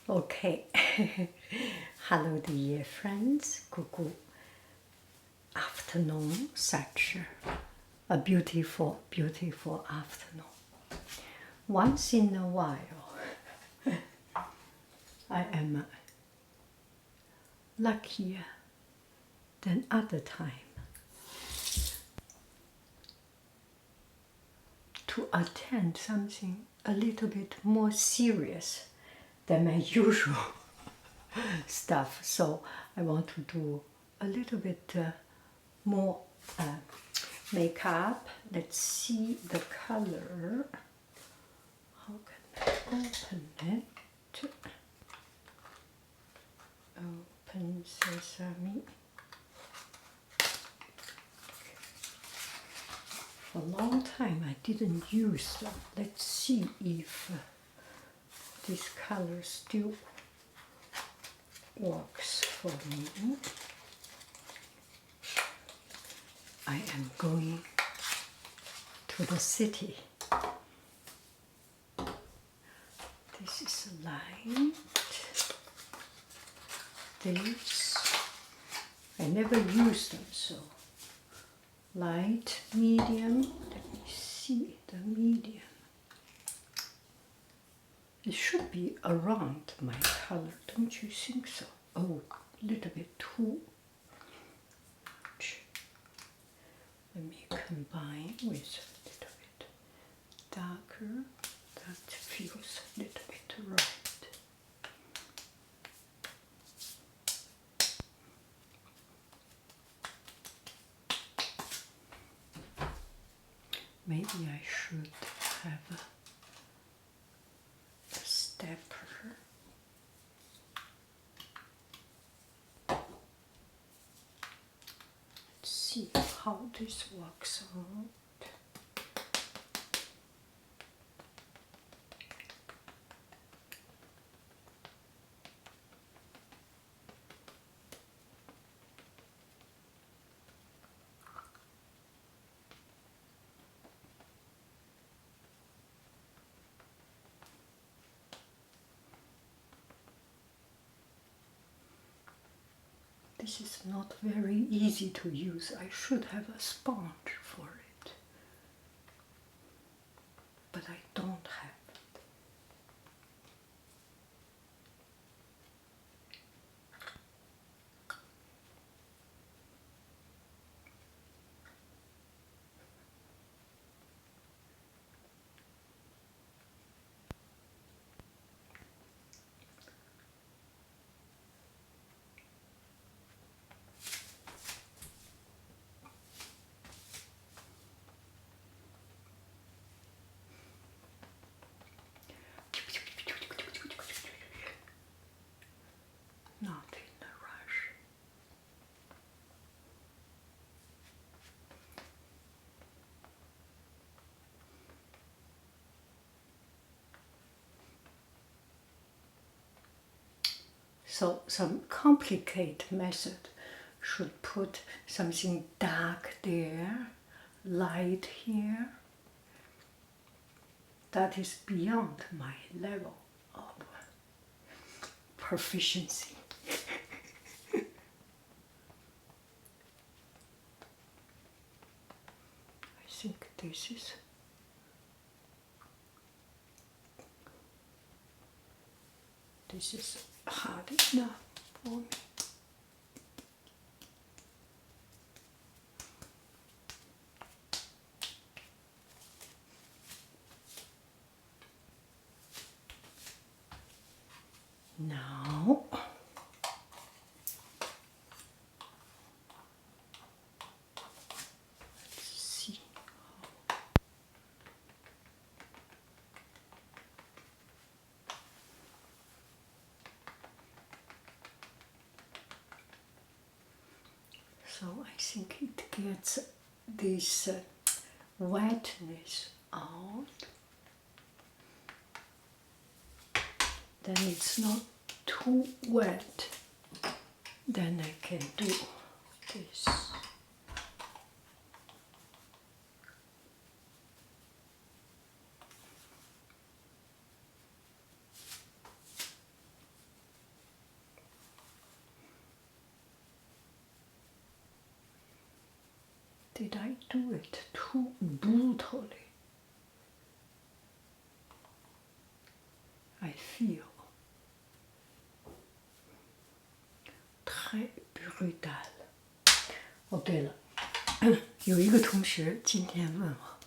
Okay. Hello, dear friends. Good afternoon. Such a beautiful, beautiful afternoon. Once in a while, I am luckier than other time to attend something a little bit more serious than my usual stuff. So I want to do a little bit more makeup. Let's see the color. How can I open it? Open sesame. For a long time I didn't use them. Let's see if this color still works for me. I am going to the city. This is light. This, I never use them, so light, medium. Let me see the medium. It should be around my color, don't you think so? Oh, a little bit too much. Let me combine with a little bit darker. That feels a little bit right. Maybe I should have a stepper. Let's see how this works out. This is not very easy to use. I should have a sponge for it, but I don't have. Not in a rush. So some complicated method should put something dark there, light here. That is beyond my level of proficiency. I think this is hard enough for me. Now, let's see. So I think it gets this wetness out. Then it's not too wet. Then I can do this. Did I do it too brutally? I feel très brutal. 哦，对了，有一个同学今天问我，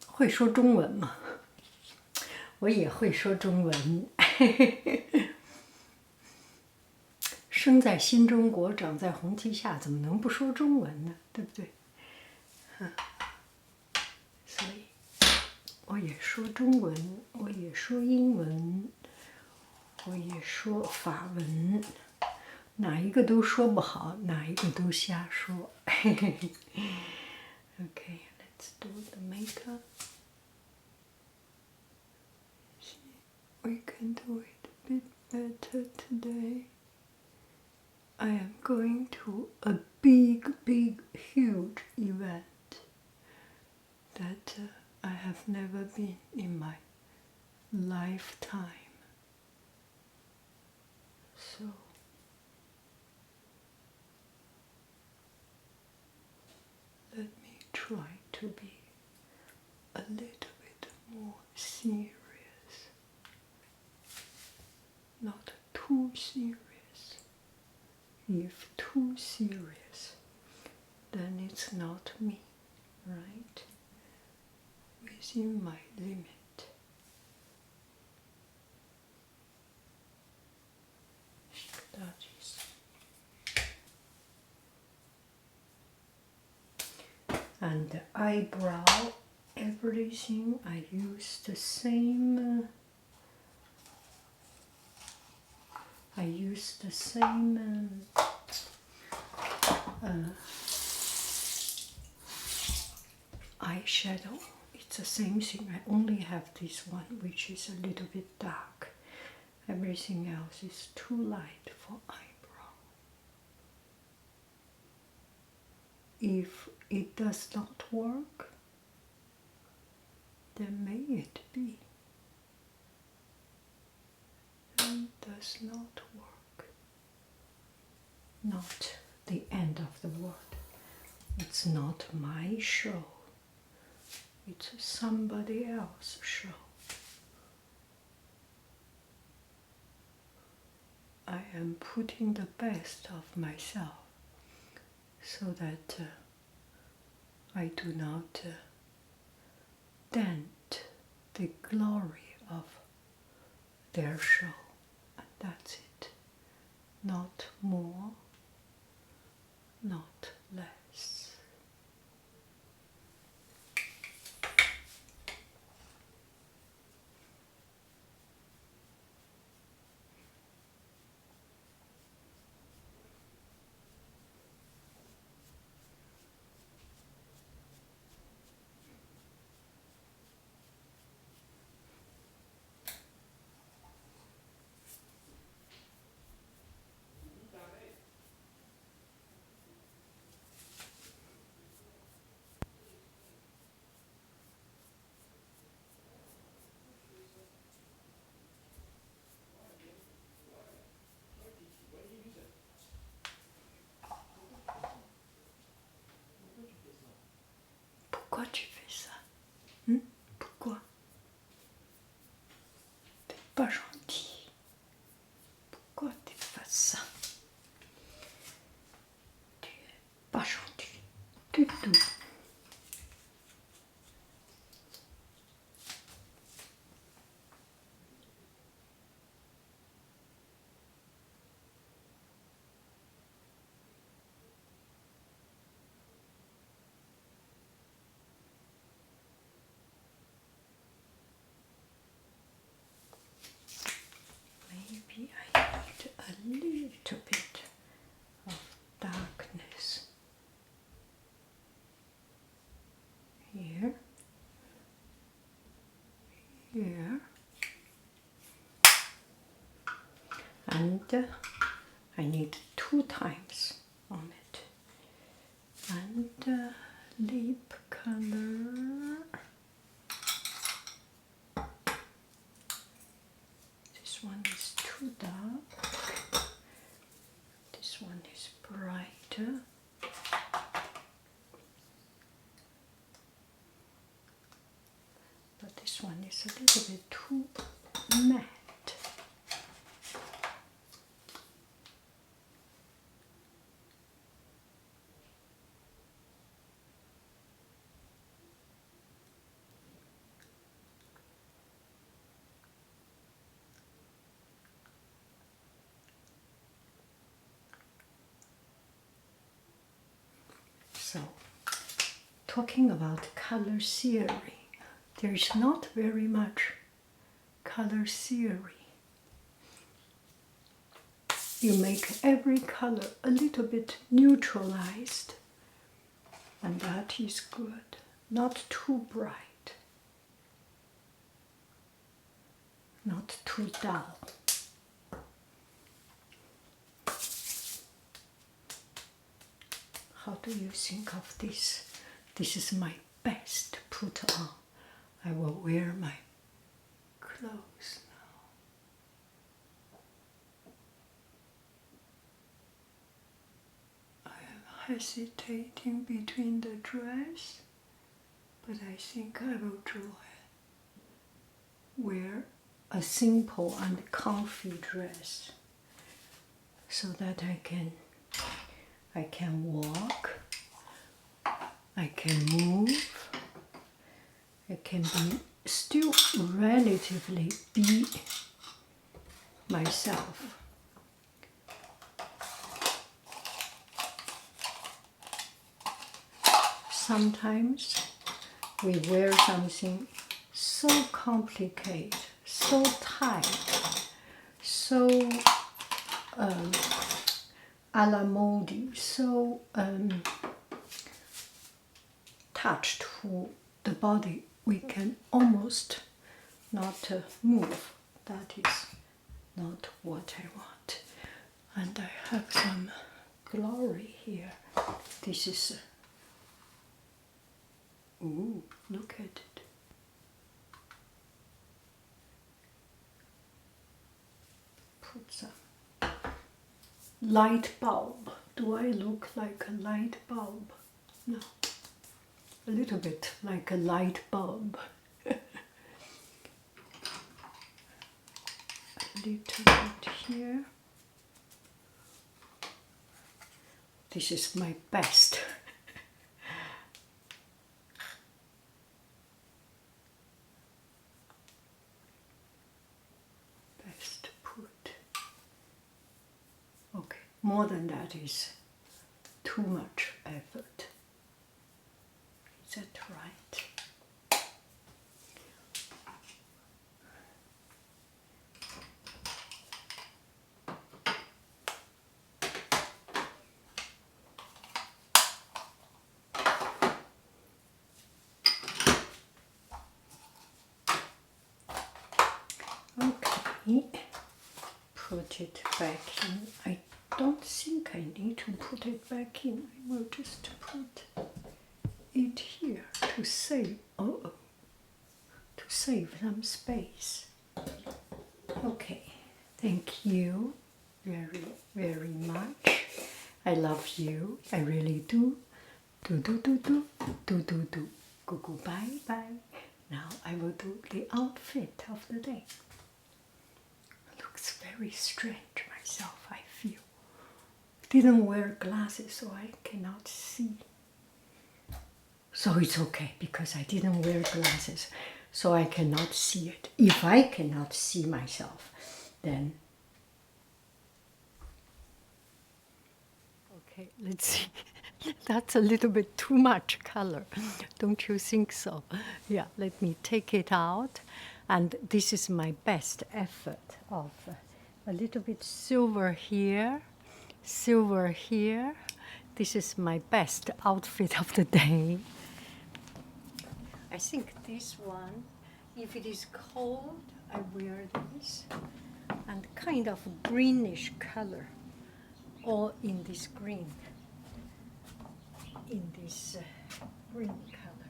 会说中文吗？我也会说中文。生在新中国，长在红旗下，怎么能不说中文呢？对不对？所以我也说中文，我也说英文，我也说法文，哪一个都说不好，哪一个都瞎说。Okay, let's do the makeup. See, we can do it a bit better today. I am going to a big, huge event that I have never been in my lifetime. So let me try to be a little bit more serious. Not too serious. If too serious, then it's not me, right? Within my limit. That is. And the eyebrow, everything I use the same. I use the same eyeshadow. It's the same thing. I only have this one, which is a little bit dark. Everything else is too light for eyebrow. If it does not work, then may it be. It does not work. Not the end of the world. It's not my show. It's somebody else's show. I am putting the best of myself so that I do not dent the glory of their show. And that's it. Not more, not less. Pourquoi tu fais ça? Pourquoi? T'es pas gentil. Pourquoi tu fais ça? Tu es pas gentil du tout. Maybe I need a little bit of darkness here, here, and I need 2 times on it. And lip color. This one is too dark. This one is brighter. is a little bit too matte. So, talking about color theory, there is not very much color theory. You make every color a little bit neutralized, and that is good. Not too bright, not too dull. How do you think of this? This is my best put on. I will wear my clothes now. I am hesitating between the dress, but I think I will wear a simple and comfy dress so that I can walk, I can move, I can be still relatively be myself. Sometimes we wear something so complicated, so tight, so a la mode, so touched to the body, we can almost not move. That is not what I want. And I have some glory here. This is, ooh, look at it. Put some light bulb. Do I look like a light bulb? No. A little bit like a light bulb. A little bit here. This is my best. Best put. Okay, more than that is too much effort. Is that right? Okay, put it back in. I don't think I need to put it back in. I will just put it here to save, to save some space. Okay, thank you very, very much. I love you. I really do. Do do do do do do do. Go go bye bye. Now I will do the outfit of the day. Looks very strange myself, I feel. Didn't wear glasses, so I cannot see. So it's okay because I didn't wear glasses, so I cannot see it. If I cannot see myself, then okay, let's see. That's a little bit too much color, don't you think so? Yeah, let me take it out. And this is my best effort of a little bit silver here, silver here. This is my best outfit of the day. I think this one, if it is cold, I wear this. And kind of greenish color, all in this green. In this green color.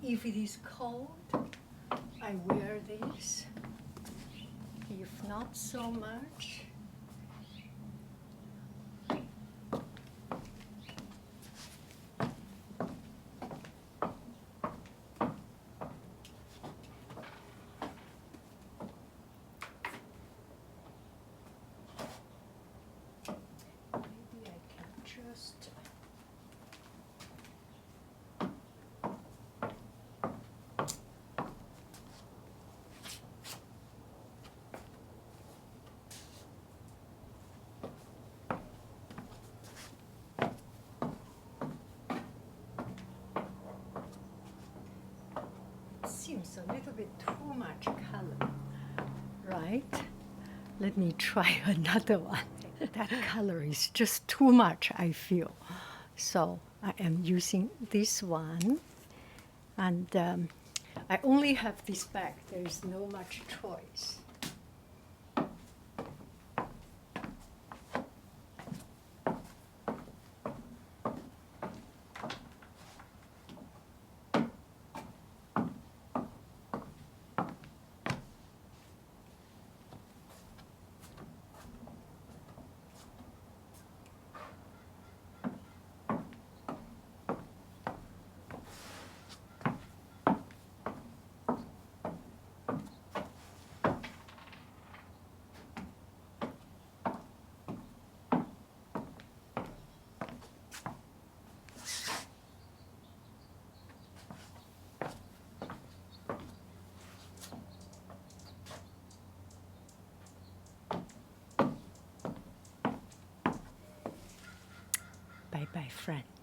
If it is cold, I wear this. If not so much, It's a little bit too much color, right? Let me try another one. That color is just too much, I feel. So I am using this one. And I only have this bag. There is no much choice. Bye-bye, friend.